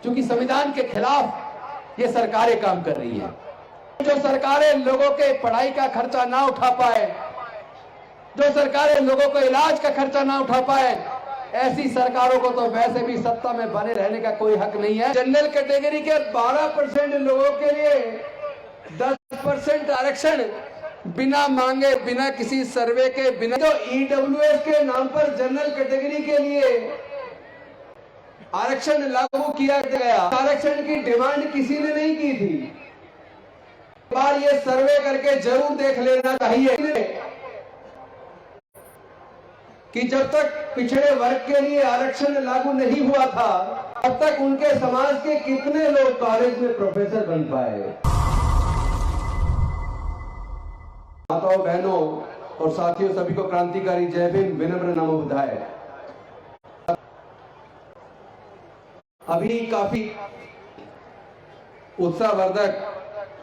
क्योंकि संविधान के खिलाफ ये सरकारें काम कर रही हैं। जो सरकारें लोगों के पढ़ाई का खर्चा ना उठा पाए, जो सरकारें लोगों को इलाज का खर्चा ना उठा पाए, ऐसी सरकारों को तो वैसे भी सत्ता में बने रहने का कोई हक नहीं है। जनरल कैटेगरी के 12% लोगों के लिए 10% आरक्षण बिना मांगे, बिना किसी सर्वे के, बिना जो ईडब्ल्यूएस के नाम पर जनरल कैटेगरी के लिए आरक्षण लागू किया गया, आरक्षण की डिमांड किसी ने नहीं की थी। एक बार ये सर्वे करके जरूर देख लेना चाहिए कि जब तक पिछड़े वर्ग के लिए आरक्षण लागू नहीं हुआ था, तब तक उनके समाज के कितने लोग कॉलेज में प्रोफेसर बन पाए। माताओं, बहनों और साथियों, सभी को क्रांतिकारी जय भीम, विनम्र नमो बुद्धाय। अभी काफी उत्साहवर्धक,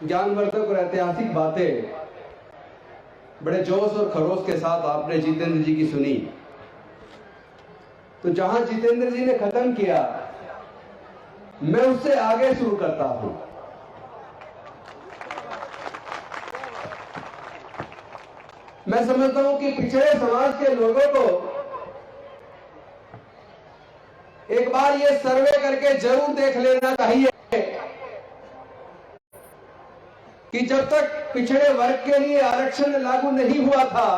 ज्ञानवर्धक और ऐतिहासिक बातें बड़े जोश और खरोश के साथ आपने जितेंद्र जी की सुनी। तो जहां जितेंद्र जी ने खत्म किया, मैं उससे आगे शुरू करता हूं। मैं समझता हूं कि पिछड़े समाज के लोगों को एक बार ये सर्वे करके जरूर देख लेना चाहिए कि जब तक पिछड़े वर्ग के लिए आरक्षण लागू नहीं हुआ था,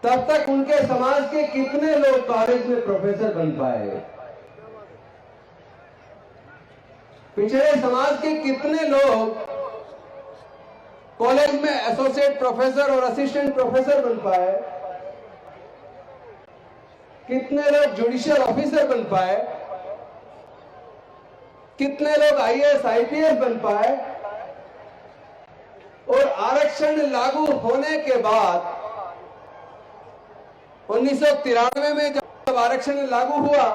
तब तक उनके समाज के कितने लोग कॉलेज में प्रोफेसर बन पाए। पिछड़े समाज के कितने लोग कॉलेज में एसोसिएट प्रोफेसर और असिस्टेंट प्रोफेसर बन पाए, कितने लोग जुडिशियल ऑफिसर बन पाए, कितने लोग आईएएस आईपीएस बन पाए। और आरक्षण लागू होने के बाद 1993 में जब आरक्षण लागू हुआ,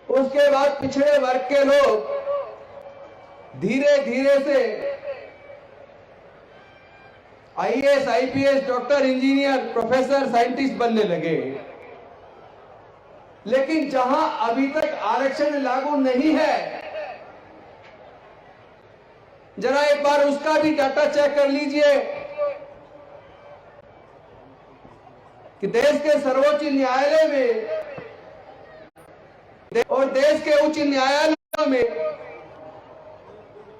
उसके बाद पिछड़े वर्ग के लोग धीरे धीरे से IAS IPS, doctor, engineer, professor, scientist बनने लगे। लेकिन जहां अभी तक आरक्षण लागू नहीं है, जरा एक बार उसका भी डाटा चेक कर लीजिए कि देश के सर्वोच्च न्यायालय में और देश के उच्च न्यायालयों में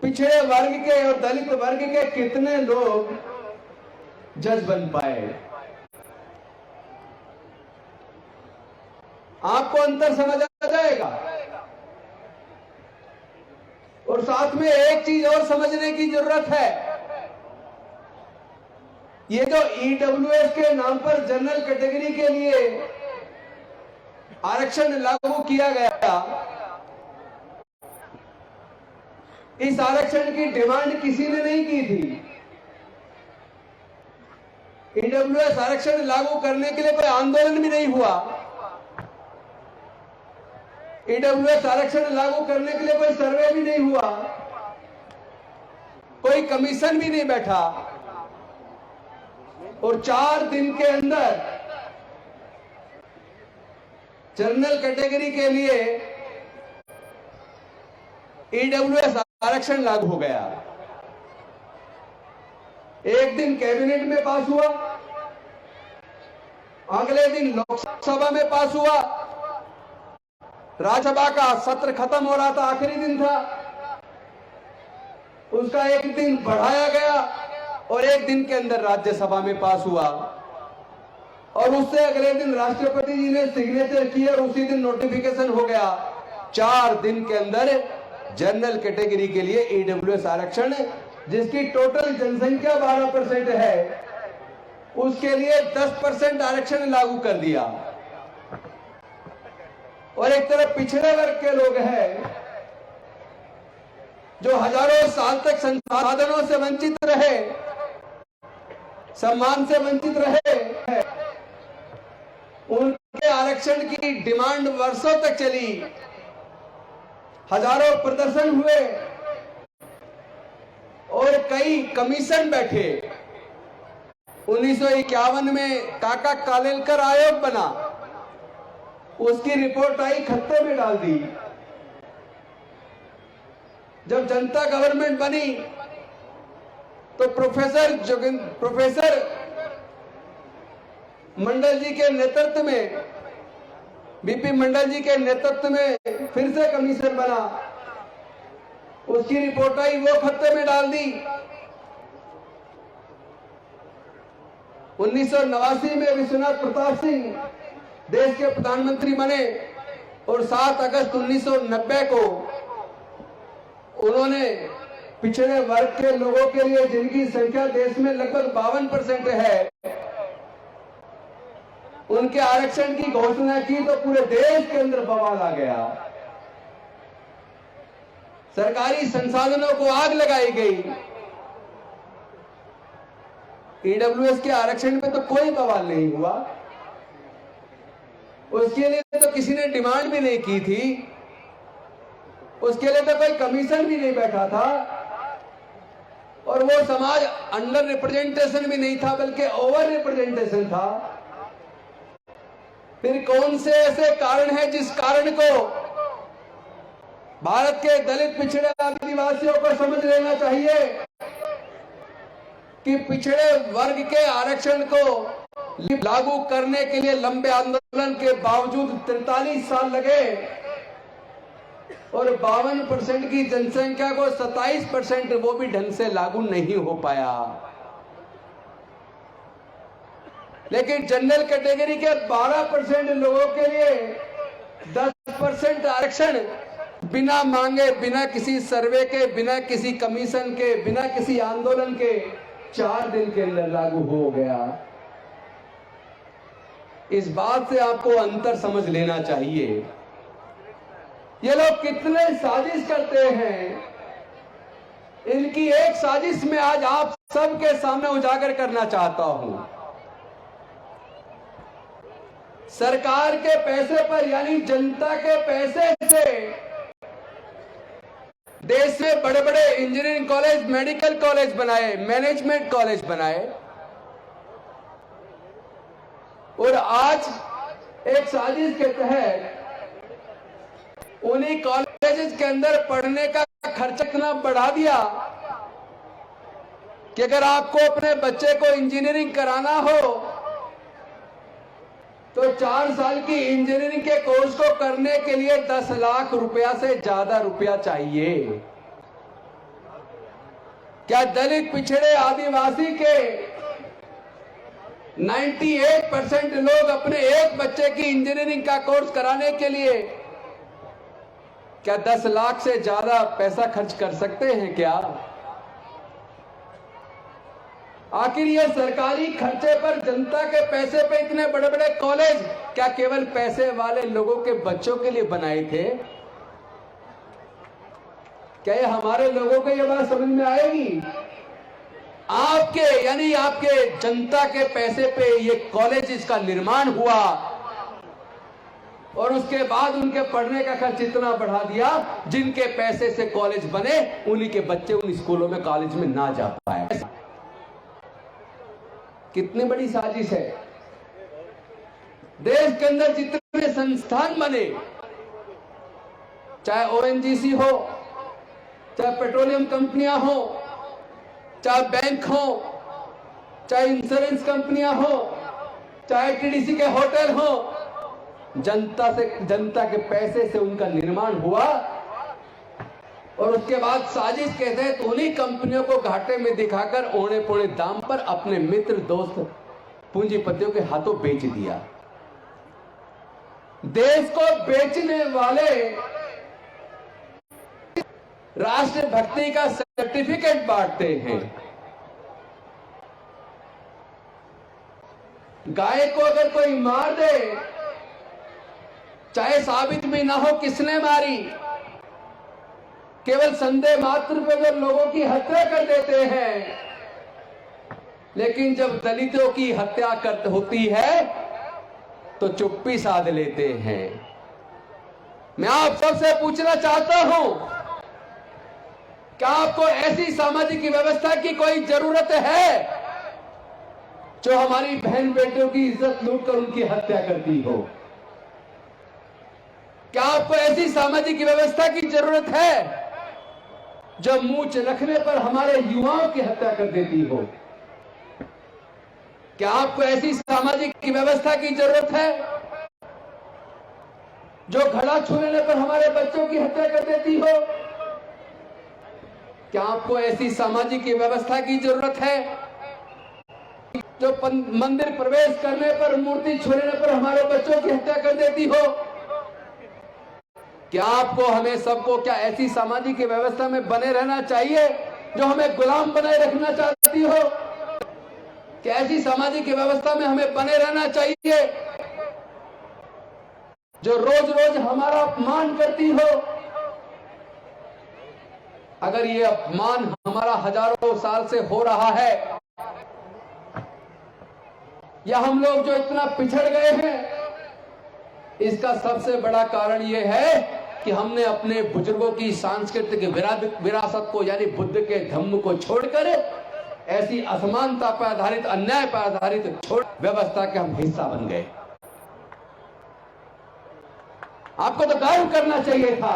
पिछड़े वर्ग के और दलित वर्ग के कितने लोग जज बन पाए। आपको अंतर समझ आ जाएगा। और साथ में एक चीज और समझने की जरूरत है। ये जो ईडब्ल्यूएस के नाम पर जनरल कैटेगरी के लिए आरक्षण लागू किया गया, इस आरक्षण की डिमांड किसी ने नहीं की थी। ईडब्ल्यूएस आरक्षण लागू करने के लिए कोई आंदोलन भी नहीं हुआ। ईडब्ल्यूएस आरक्षण लागू करने के लिए कोई सर्वे भी नहीं हुआ, कोई कमीशन भी नहीं बैठा। और 4 दिन के अंदर जनरल कैटेगरी के लिए ईडब्ल्यूएस आरक्षण लागू हो गया। एक दिन कैबिनेट में पास हुआ, अगले दिन लोकसभा में पास हुआ, राज्यसभा का सत्र खत्म हो रहा था, आखिरी दिन था, उसका एक दिन बढ़ाया गया और एक दिन के अंदर राज्यसभा में पास हुआ। और उससे अगले दिन राष्ट्रपति जी ने सिग्नेचर किया और उसी दिन नोटिफिकेशन हो गया। 4 दिन के अंदर जनरल कैटेगरी के लिए ईडब्ल्यूएस आरक्षण, जिसकी टोटल जनसंख्या 12% है, उसके लिए 10% आरक्षण लागू कर दिया। और एक तरफ पिछड़े वर्ग के लोग हैं जो हजारों साल तक संसाधनों से वंचित रहे, सम्मान से वंचित रहे, उनके आरक्षण की डिमांड वर्षों तक चली, हजारों प्रदर्शन हुए और कई कमीशन बैठे। 1951 में काका कालेलकर आयोग बना उसकी रिपोर्ट आई, खत्ते में डाल दी। जब जनता गवर्नमेंट बनी तो प्रोफेसर मंडल जी के नेतृत्व में, बीपी मंडल जी के नेतृत्व में फिर से कमीशन बना। उसकी रिपोर्ट आई, वो खत्ते में डाल दी। 1989 में विश्वनाथ प्रताप सिंह देश के प्रधानमंत्री बने और 7 अगस्त 1990 को उन्होंने पिछड़े वर्ग के लोगों के लिए, जिनकी संख्या देश में लगभग 52% है, उनके आरक्षण की घोषणा की तो पूरे देश के अंदर बवाल आ गया। सरकारी संसाधनों को आग लगाई गई। ईडब्ल्यूएस के आरक्षण पे तो कोई बवाल नहीं हुआ, उसके लिए तो किसी ने डिमांड भी नहीं की थी, उसके लिए तो कोई कमीशन भी नहीं बैठा था, और वो समाज अंडर रिप्रेजेंटेशन भी नहीं था बल्कि ओवर रिप्रेजेंटेशन था। फिर कौन से ऐसे कारण हैं जिस कारण को भारत के दलित पिछड़े आदिवासियों को समझ लेना चाहिए कि पिछड़े वर्ग के आरक्षण को लागू करने के लिए लंबे आंदोलन के बावजूद 43 साल लगे और 52% की जनसंख्या को 27% वो भी ढंग से लागू नहीं हो पाया। लेकिन जनरल कैटेगरी के 12% लोगों के लिए 10% आरक्षण बिना मांगे, बिना किसी सर्वे के, बिना किसी कमीशन के, बिना किसी आंदोलन के 4 दिन के अंदर लागू हो गया। इस बात से आपको अंतर समझ लेना चाहिए। ये लोग कितने साजिश करते हैं, इनकी एक साजिश में आज आप सबके सामने उजागर करना चाहता हूं। सरकार के पैसे पर, यानी जनता के पैसे से देश में बड़े बड़े इंजीनियरिंग कॉलेज, मेडिकल कॉलेज बनाए, मैनेजमेंट कॉलेज बनाए, और आज एक साजिश के तहत उन्हीं कॉलेजेस के अंदर पढ़ने का खर्चा इतना बढ़ा दिया कि अगर आपको अपने बच्चे को इंजीनियरिंग कराना हो तो 4 साल की इंजीनियरिंग के कोर्स को करने के लिए 10 लाख रुपया से ज्यादा रुपया चाहिए। क्या दलित पिछड़े आदिवासी के 98% लोग अपने एक बच्चे की इंजीनियरिंग का कोर्स कराने के लिए क्या 10 लाख से ज्यादा पैसा खर्च कर सकते हैं क्या? आखिर ये सरकारी खर्चे पर, जनता के पैसे पे इतने बड़े बड़े कॉलेज क्या केवल पैसे वाले लोगों के बच्चों के लिए बनाए थे? क्या ये हमारे लोगों को ये बात समझ में आएगी? आपके, यानी आपके जनता के पैसे पे ये कॉलेज का निर्माण हुआ और उसके बाद उनके पढ़ने का खर्च इतना बढ़ा दिया, जिनके पैसे से कॉलेज बने उन्हीं के बच्चे उन स्कूलों में, कॉलेज में ना जा पाए। कितनी बड़ी साजिश है। देश के अंदर जितने संस्थान बने, चाहे ओएनजीसी हो, चाहे पेट्रोलियम कंपनियां हो, चाहे बैंक हो, चाहे इंश्योरेंस कंपनियां हो, चाहे टीडीसी के होटल हो, जनता के पैसे से उनका निर्माण हुआ और उसके बाद साजिश के तहत उन्हीं कंपनियों को घाटे में दिखाकर औने पौने दाम पर अपने मित्र, दोस्त, पूंजीपतियों के हाथों बेच दिया। देश को बेचने वाले राष्ट्रभक्ति का सर्टिफिकेट बांटते हैं। गाय को अगर कोई मार दे, चाहे साबित भी ना हो किसने मारी, केवल संदेह मात्र पे अगर लोगों की हत्या कर देते हैं, लेकिन जब दलितों की हत्या होती है तो चुप्पी साध लेते हैं। मैं आप सबसे पूछना चाहता हूं, क्या आपको ऐसी सामाजिक व्यवस्था की कोई जरूरत है जो हमारी बहन बेटियों की इज्जत लूट कर उनकी हत्या करती हो? क्या आपको ऐसी सामाजिक व्यवस्था की जरूरत है जो मूंछ रखने पर हमारे युवाओं की हत्या कर देती हो? क्या आपको ऐसी सामाजिक व्यवस्था की जरूरत है जो घड़ा छू लेने पर हमारे बच्चों की हत्या कर देती हो? क्या आपको ऐसी सामाजिक व्यवस्था की जरूरत है जो मंदिर प्रवेश करने पर, मूर्ति छू लेने पर हमारे बच्चों की हत्या कर देती हो? क्या आपको, हमें सबको, क्या ऐसी सामाजिक व्यवस्था में बने रहना चाहिए जो हमें गुलाम बनाए रखना चाहती हो? क्या ऐसी सामाजिक व्यवस्था में हमें बने रहना चाहिए जो रोज रोज हमारा अपमान करती हो? अगर ये अपमान हमारा हजारों साल से हो रहा है, या हम लोग जो इतना पिछड़ गए हैं, इसका सबसे बड़ा कारण यह है कि हमने अपने बुजुर्गों की सांस्कृतिक विरासत को, यानी बुद्ध के धम्म को छोड़कर ऐसी असमानता पर आधारित, अन्याय पर आधारित छोड़ व्यवस्था के हम हिस्सा बन गए। आपको तो गर्व करना चाहिए था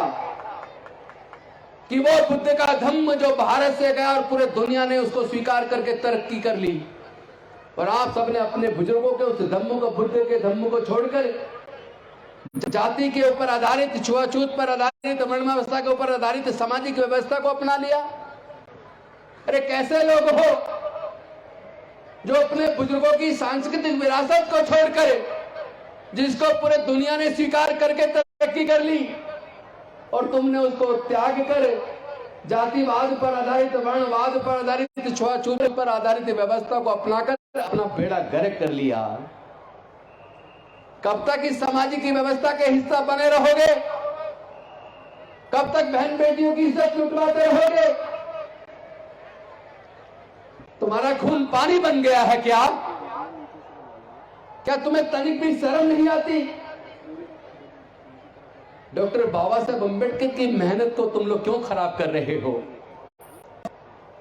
कि वो बुद्ध का धम्म जो भारत से गया और पूरे दुनिया ने उसको स्वीकार करके तरक्की कर ली, और आप सबने अपने बुजुर्गों के उस धम्म को, बुद्ध के धम्म को छोड़कर जाति के ऊपर आधारित, छुआछूत पर आधारित, वर्ण व्यवस्था के ऊपर आधारित सामाजिक व्यवस्था को अपना लिया। अरे कैसे लोग हो जो अपने बुजुर्गों की सांस्कृतिक विरासत को छोड़कर, जिसको पूरे दुनिया ने स्वीकार करके तरक्की कर ली, और तुमने उसको त्याग कर जातिवाद पर आधारित, वर्णवाद पर आधारित, छुआछूत पर आधारित व्यवस्था को अपनाकर अपना बेड़ा गर्क कर लिया। कब तक इस सामाजिक व्यवस्था के हिस्सा बने रहोगे? कब तक बहन बेटियों की इज्जत लुटवाते रहोगे? तुम्हारा खून पानी बन गया है क्या? क्या तुम्हें तनिक भी शर्म नहीं आती? डॉक्टर बाबा साहेब अम्बेडकर की मेहनत को तुम लोग क्यों खराब कर रहे हो?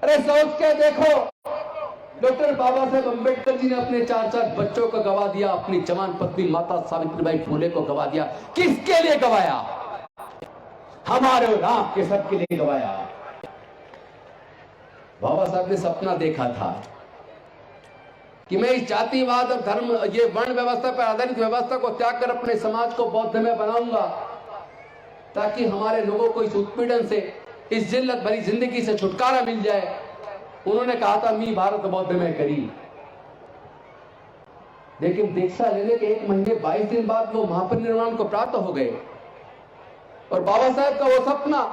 अरे सोच के देखो, डॉक्टर बाबा साहेब अम्बेडकर जी ने अपने 4 बच्चों को गवा दिया, अपनी जवान पत्नी माता सावित्रीबाई फुले को गवा दिया। किसके लिए गवाया? हमारे और आपके सबके लिए गवाया। बाबा साहब ने सपना देखा था कि मैं इस जातिवाद और धर्म, ये वर्ण व्यवस्था पर आधारित व्यवस्था को त्याग कर अपने समाज को बौद्ध में बनाऊंगा, ताकि हमारे लोगों को इस उत्पीड़न से, इस जिल्लत भरी जिंदगी से छुटकारा मिल जाए। उन्होंने कहा था मी भारत बौद्ध में करी, लेकिन दीक्षा लेने के 1 महीने 22 दिन बाद वो महापरिनिर्वाण को प्राप्त हो गए, और बाबा साहब का वो सपना,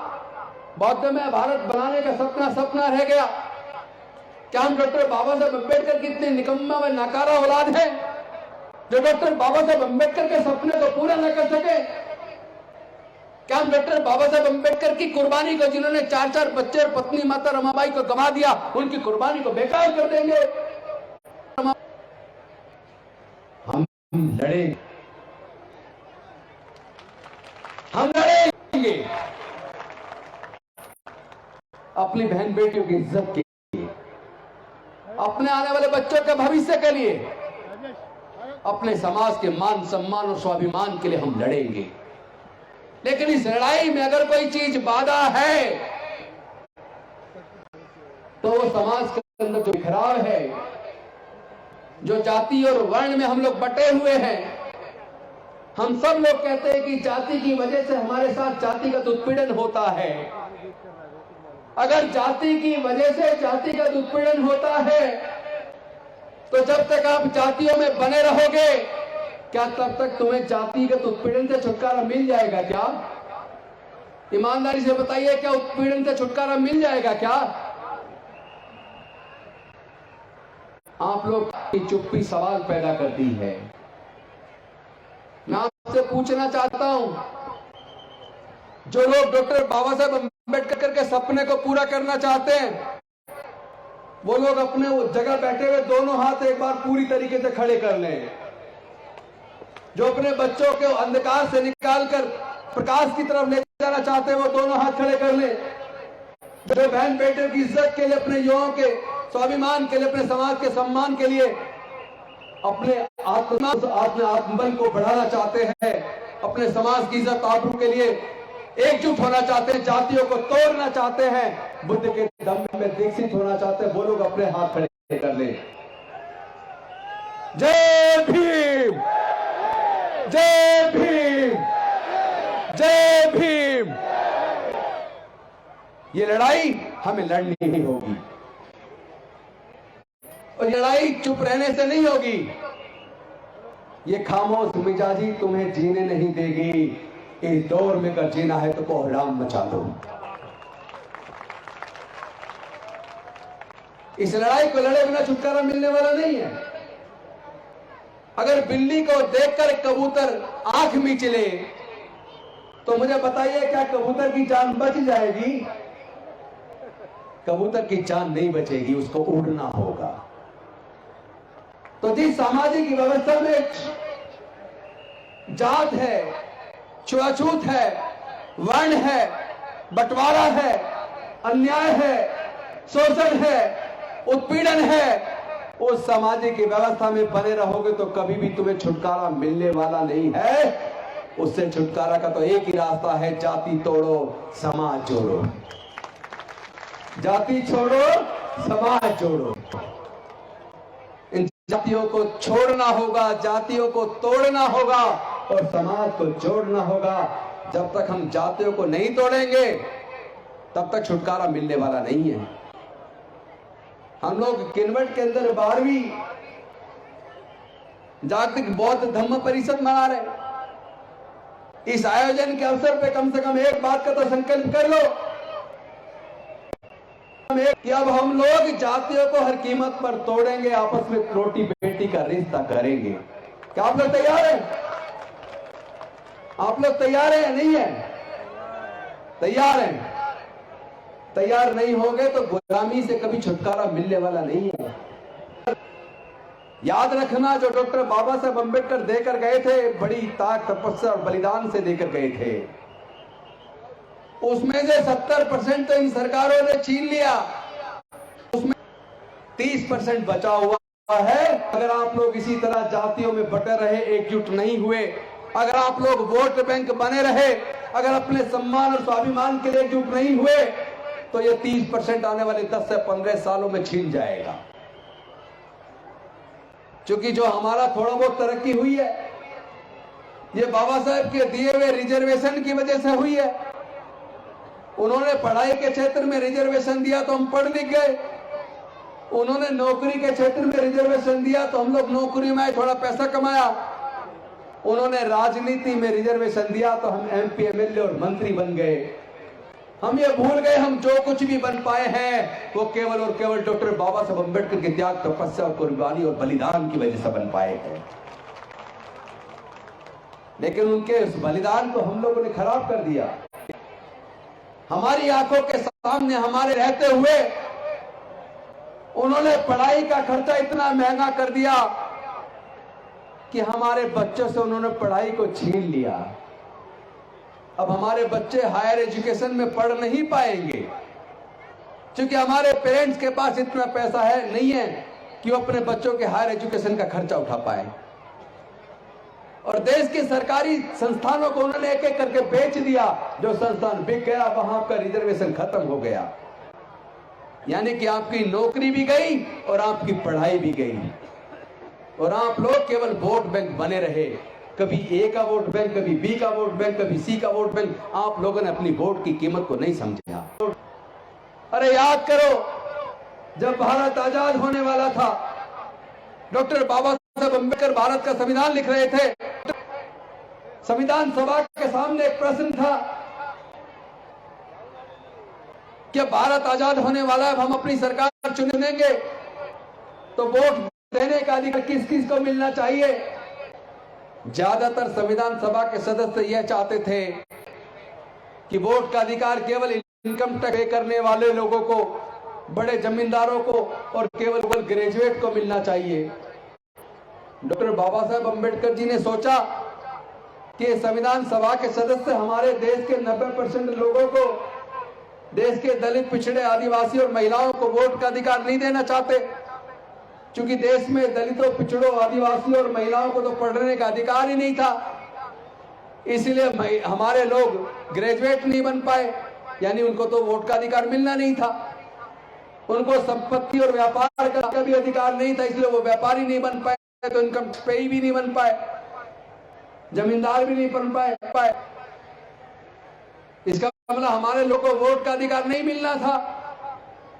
बौद्ध में भारत बनाने का सपना रह गया। क्या हम डॉक्टर बाबा साहब अम्बेडकर की इतने निकम्मा व नाकारा औलाद हैं जो डॉक्टर बाबा साहब अम्बेडकर के सपने को पूरा न कर सके? क्या हम डॉक्टर बाबा साहब अम्बेडकर की कुर्बानी को, जिन्होंने 4 बच्चे और पत्नी माता रमाबाई को गंवा दिया, उनकी कुर्बानी को बेकार कर देंगे? हम लड़ेंगे, हम लड़ेंगे अपनी बहन बेटियों की इज्जत के लिए, अपने आने वाले बच्चों के भविष्य के लिए, अपने समाज के मान सम्मान और स्वाभिमान के लिए हम लड़ेंगे। लेकिन इस लड़ाई में अगर कोई चीज बाधा है तो वो समाज के अंदर जो बिखराव है, जो जाति और वर्ण में हम लोग बटे हुए हैं। हम सब लोग कहते हैं कि जाति की वजह से हमारे साथ जातिगत उत्पीड़न होता है। अगर जाति की वजह से जातिगत उत्पीड़न होता है तो जब तक आप जातियों में बने रहोगे, क्या तब तक तुम्हें जातिगत उत्पीड़न से छुटकारा मिल जाएगा क्या? ईमानदारी से बताइए, क्या उत्पीड़न से छुटकारा मिल जाएगा क्या? आप लोग की चुप्पी सवाल पैदा करती है। मैं आपसे पूछना चाहता हूं, जो लोग डॉक्टर बाबा साहब अम्बेडकर के सपने को पूरा करना चाहते हैं, वो लोग अपने उस जगह बैठे हुए दोनों हाथ एक बार पूरी तरीके से खड़े कर लें। जो अपने बच्चों को अंधकार से निकालकर प्रकाश की तरफ ले जाना चाहते हैं, वो दोनों हाथ खड़े कर लें। जो बहन बेटे की इज्जत के लिए, अपने युवाओं के स्वाभिमान के लिए, अपने समाज के सम्मान के लिए अपने आत्मबल को बढ़ाना चाहते हैं, अपने समाज की इज्जत आबरू के लिए एकजुट होना चाहते हैं, जातियों को तोड़ना चाहते हैं, बुद्ध के दम में दीक्षित होना चाहते हैं, वो लोग अपने हाथ खड़े कर ले। जय भीम, जय भीम, जय भीम। ये लड़ाई हमें लड़नी ही होगी और ये लड़ाई चुप रहने से नहीं होगी। ये खामोश मिजाजी तुम्हें जीने नहीं देगी। इस दौर में कर जीना है तो कोहराम मचा दो। इस लड़ाई को लड़े बिना छुटकारा मिलने वाला नहीं है। अगर बिल्ली को देखकर कबूतर आंख मींचले तो मुझे बताइए क्या कबूतर की जान बच जाएगी? कबूतर की जान नहीं बचेगी, उसको उड़ना होगा। तो जिस सामाजिक व्यवस्था में जात है, छुआछूत है, वर्ण है, बंटवारा है, अन्याय है, शोषण है, उत्पीड़न है, उस सामाजिक व्यवस्था में बने रहोगे तो कभी भी तुम्हें छुटकारा मिलने वाला नहीं है। उससे छुटकारा का तो एक ही रास्ता है, जाति तोड़ो, समाज जोड़ो। जाति छोड़ो, समाज जोड़ो। इन जातियों को छोड़ना होगा, जातियों को तोड़ना होगा और समाज को जोड़ना होगा। जब तक हम जातियों को नहीं तोड़ेंगे तब तक छुटकारा मिलने वाला नहीं है। हम लोग किन्वट के अंदर 12वीं जागतिक बौद्ध धम्म परिषद मना रहे। इस आयोजन के अवसर पे कम से कम एक बात का तो संकल्प कर लो कि अब हम लोग जातियों को हर कीमत पर तोड़ेंगे, आपस में रोटी बेटी का रिश्ता करेंगे। क्या आप लोग तैयार हैं? आप लोग तैयार हैं या नहीं है? तैयार हैं। तैयार नहीं होंगे तो गुलामी से कभी छुटकारा मिलने वाला नहीं है। याद रखना, जो डॉक्टर बाबा साहब अम्बेडकर देकर गए थे, बड़ी ताक तपस्या और बलिदान से देकर गए थे, उसमें से 70% तो इन सरकारों ने छीन लिया, उसमें 30% बचा हुआ है। अगर आप लोग इसी तरह जातियों में बटे रहे, एकजुट नहीं हुए, अगर आप लोग वोट बैंक बने रहे, अगर अपने सम्मान और स्वाभिमान के लिए एकजुट नहीं हुए तो ये 30% आने वाले 10 से 15 सालों में छीन जाएगा। क्योंकि जो हमारा थोड़ा बहुत तरक्की हुई है, ये बाबा साहब के दिए हुए रिजर्वेशन की वजह से हुई है। उन्होंने पढ़ाई के क्षेत्र में रिजर्वेशन दिया तो हम पढ़ लिख गए, उन्होंने नौकरी के क्षेत्र में रिजर्वेशन दिया तो हम लोग नौकरी में थोड़ा पैसा कमाया, उन्होंने राजनीति में रिजर्वेशन दिया तो हम MP, MLA और मंत्री बन गए। हम ये भूल गए हम जो कुछ भी बन पाए हैं वो केवल और केवल डॉक्टर बाबा साहब अम्बेडकर के त्याग, तपस्या, कुर्बानी और बलिदान की वजह से बन पाए हैं। लेकिन उनके उस बलिदान को हम लोगों ने खराब कर दिया। हमारी आंखों के सामने हमारे रहते हुए उन्होंने पढ़ाई का खर्चा इतना महंगा कर दिया कि हमारे बच्चों से उन्होंने पढ़ाई को छीन लिया। अब हमारे बच्चे हायर एजुकेशन में पढ़ नहीं पाएंगे क्योंकि हमारे पेरेंट्स के पास इतना पैसा नहीं है कि वो अपने बच्चों के हायर एजुकेशन का खर्चा उठा पाए। और देश के सरकारी संस्थानों को उन्होंने एक एक करके बेच दिया। जो संस्थान बिक गया वहां का रिजर्वेशन खत्म हो गया, यानी कि आपकी नौकरी भी गई और आपकी पढ़ाई भी गई और आप लोग केवल वोट बैंक बने रहे। कभी A का वोट बैंक, कभी B का वोट बैंक, कभी C का वोट बैंक। आप लोगों ने अपनी वोट की कीमत को नहीं समझा। अरे याद करो, जब भारत आजाद होने वाला था, डॉक्टर बाबा साहब अम्बेडकर भारत का संविधान लिख रहे थे। संविधान सभा के सामने एक प्रश्न था कि भारत आजाद होने वाला है, अब हम अपनी सरकार चुनेंगे तो वोट देने का अधिकार किस किस को मिलना चाहिए। ज्यादातर संविधान सभा के सदस्य यह चाहते थे कि वोट का अधिकार केवल इनकम टैक्स पे करने वाले लोगों को, बड़े जमींदारों को और केवल ग्रेजुएट को मिलना चाहिए। डॉक्टर बाबा साहब अम्बेडकर जी ने सोचा कि संविधान सभा के सदस्य हमारे देश के 90% लोगों को, देश के दलित, पिछड़े, आदिवासी और महिलाओं को वोट का अधिकार नहीं देना चाहते, क्योंकि देश में दलितों, पिछड़ों, आदिवासियों और महिलाओं को तो पढ़ने का अधिकार ही नहीं था। इसलिए हमारे लोग ग्रेजुएट नहीं बन पाए, यानी उनको तो वोट का अधिकार मिलना नहीं था। उनको संपत्ति और व्यापार का भी अधिकार नहीं था, इसलिए वो व्यापारी नहीं बन पाए, तो इनकम पेई भी नहीं बन पाए, जमींदार भी नहीं बन पाए। इसका मतलब हमारे लोगों को वोट का अधिकार नहीं मिलना था।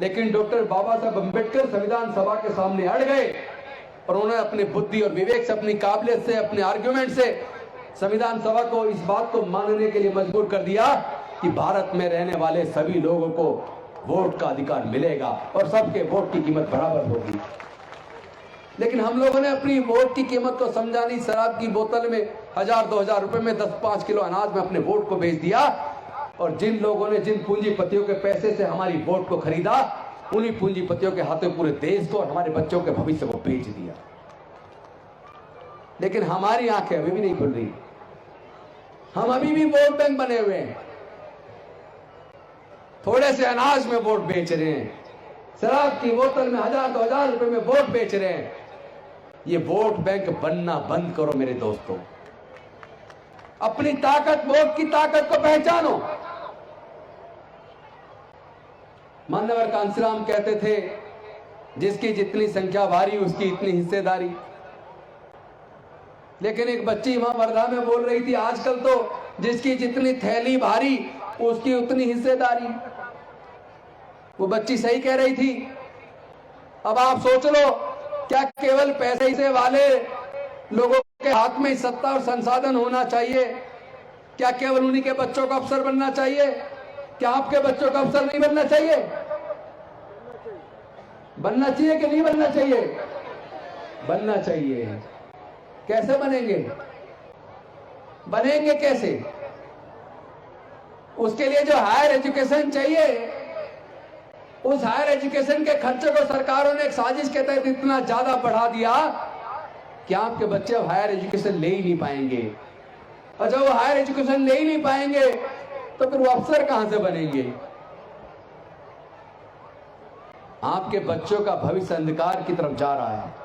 लेकिन डॉक्टर बाबा साहब अम्बेडकर संविधान सभा के सामने अड़ गए और उन्होंने अपनी बुद्धि और विवेक से, अपनी काबिलियत से, अपने आर्ग्यूमेंट से संविधान सभा को इस बात को मानने के लिए मजबूर कर दिया कि भारत में रहने वाले सभी लोगों को वोट का अधिकार मिलेगा और सबके वोट की कीमत बराबर होगी। लेकिन हम लोगों ने अपनी वोट की कीमत को समझा नहीं। शराब की बोतल में 1000-2000 रुपए में 10-5 किलो अनाज में अपने वोट को बेच दिया, और जिन लोगों ने, जिन पूंजीपतियों के पैसे से हमारी वोट को खरीदा, उन्हीं पूंजीपतियों के हाथों पूरे देश को और हमारे बच्चों के भविष्य को बेच दिया। लेकिन हमारी आंखें अभी भी नहीं खुल रही, हम अभी भी वोट बैंक बने हुए हैं। थोड़े से अनाज में वोट बेच रहे हैं, शराब की बोतल में 1000-2000 रुपए में वोट बेच रहे हैं। ये वोट बैंक बनना बंद करो मेरे दोस्तों। अपनी ताकत, वोट की ताकत को पहचानो। मान्यवर कांसीराम कहते थे, जिसकी जितनी संख्या भारी उसकी इतनी हिस्सेदारी। लेकिन एक बच्ची वहां वर्धा में बोल रही थी, आजकल तो जिसकी जितनी थैली भारी उसकी उतनी हिस्सेदारी। वो बच्ची सही कह रही थी। अब आप सोच लो, क्या केवल पैसे वाले लोगों के हाथ में सत्ता और संसाधन होना चाहिए? क्या केवल उन्हीं के बच्चों का अफसर बनना चाहिए? क्या आपके बच्चों का अफसर नहीं बनना चाहिए? बनना चाहिए कि नहीं बनना चाहिए? बनना चाहिए। कैसे बनेंगे? बनेंगे कैसे? उसके लिए जो हायर एजुकेशन चाहिए, उस हायर एजुकेशन के खर्चे को सरकारों ने एक साजिश के तहत इतना ज्यादा बढ़ा दिया कि आपके बच्चे अब हायर एजुकेशन ले ही नहीं पाएंगे। और जब वो हायर एजुकेशन ले ही नहीं पाएंगे तो फिर वो अफसर कहां से बनेंगे? आपके बच्चों का भविष्य अंधकार की तरफ जा रहा है।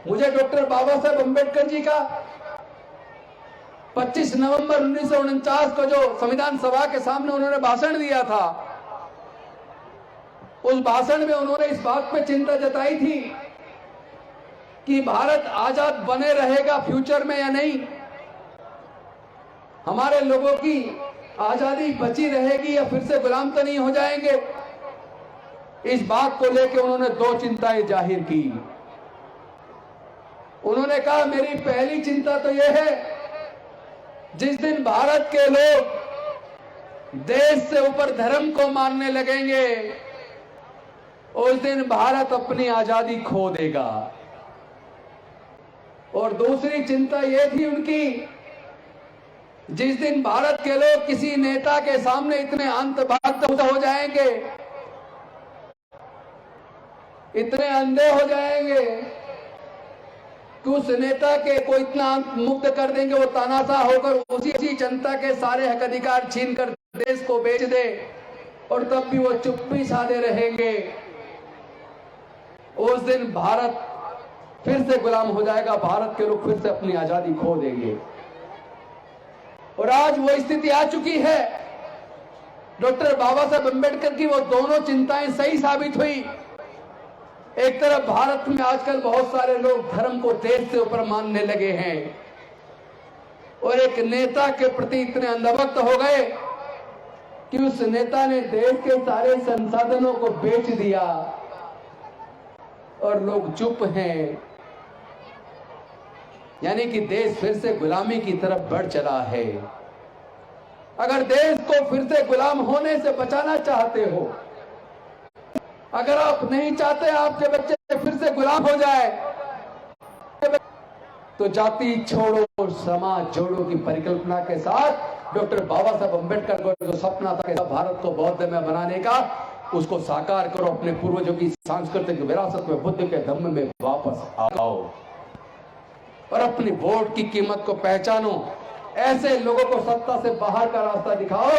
मुझे डॉक्टर बाबा साहब अम्बेडकर जी का 25 नवंबर 1949 को जो संविधान सभा के सामने उन्होंने भाषण दिया था, उस भाषण में उन्होंने इस बात पे चिंता जताई थी कि भारत आजाद बने रहेगा फ्यूचर में या नहीं, हमारे लोगों की आजादी बची रहेगी या फिर से गुलाम तो नहीं हो जाएंगे। इस बात को लेकर उन्होंने 2 चिंताएं जाहिर की। उन्होंने कहा, मेरी पहली चिंता तो यह है, जिस दिन भारत के लोग देश से ऊपर धर्म को मानने लगेंगे, उस दिन भारत अपनी आजादी खो देगा। और दूसरी चिंता यह थी उनकी, जिस दिन भारत के लोग किसी नेता के सामने इतने अंतभक्त हो जाएंगे, इतने अंधे हो जाएंगे कि उस नेता के को इतना मुक्त कर देंगे, वो तानाशाह होकर उसी जनता के सारे हक अधिकार छीन कर देश को बेच दे, और तब भी वो चुप्पी साधे रहेंगे। उस दिन भारत फिर से गुलाम हो जाएगा, भारत के लोग फिर से अपनी आजादी खो देंगे। और आज वो स्थिति आ चुकी है। डॉक्टर बाबा साहब अम्बेडकर की वो दोनों चिंताएं सही साबित हुई। एक तरफ भारत में आजकल बहुत सारे लोग धर्म को देश से ऊपर मानने लगे हैं, और एक नेता के प्रति इतने अंधभक्त हो गए कि उस नेता ने देश के सारे संसाधनों को बेच दिया और लोग चुप हैं। यानी कि देश फिर से गुलामी की तरफ बढ़ चला है। अगर देश को फिर से गुलाम होने से बचाना चाहते हो, अगर आप नहीं चाहते आपके बच्चे फिर से गुलाम हो जाए, तो जाति छोड़ो समाज जोड़ो की परिकल्पना के साथ डॉक्टर बाबा साहब अम्बेडकर को जो सपना था भारत को बौद्ध में बनाने का, उसको साकार करो। अपने पूर्वजों की सांस्कृतिक विरासत में, बुद्ध के धम्म में वापस आओ और अपनी वोट की कीमत को पहचानो। ऐसे लोगों को सत्ता से बाहर का रास्ता दिखाओ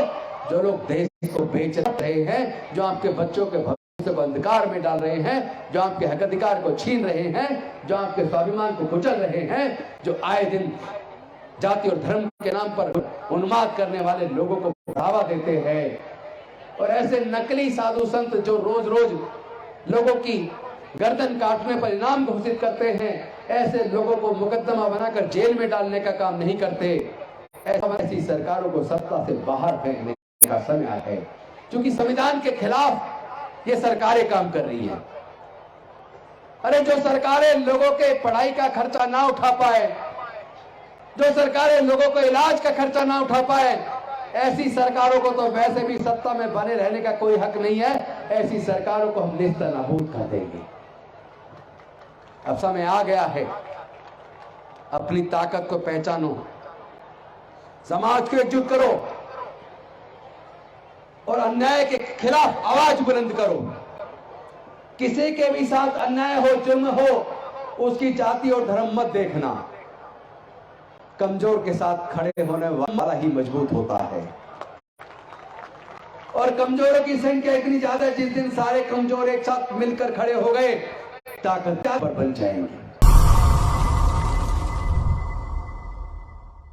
जो लोग देश को बेच रहे हैं, जो आपके बच्चों के भविष्य को अंधकार में डाल रहे हैं, जो आपके हक अधिकार को छीन रहे हैं, जो आपके स्वाभिमान को कुचल रहे हैं, जो आए दिन जाति और धर्म के नाम पर उन्माद करने वाले लोगों को बढ़ावा देते हैं और ऐसे नकली साधु संत जो रोज रोज लोगों की गर्दन काटने पर इनाम घोषित करते हैं, ऐसे लोगों को मुकदमा बनाकर जेल में डालने का काम नहीं करते। ऐसी सरकारों को सत्ता से बाहर फेंकने का समय आया है, क्योंकि संविधान के खिलाफ ये सरकारें काम कर रही हैं। अरे जो सरकारें लोगों के पढ़ाई का खर्चा ना उठा पाए, जो सरकारें लोगों को इलाज का खर्चा ना उठा पाए, ऐसी सरकारों को तो वैसे भी सत्ता में बने रहने का कोई हक नहीं है। ऐसी सरकारों को हम नेस्तनाबूद कर देंगे। अब समय आ गया है, अपनी ताकत को पहचानो, समाज को एकजुट करो और अन्याय के खिलाफ आवाज बुलंद करो। किसी के भी साथ अन्याय हो, जुर्म हो, उसकी जाति और धर्म मत देखना। कमजोर के साथ खड़े होने वाला ही मजबूत होता है और कमजोरों की संख्या इतनी ज्यादा, जिस दिन सारे कमजोर एक साथ मिलकर खड़े हो गए, ताकत पर बन जाएंगे।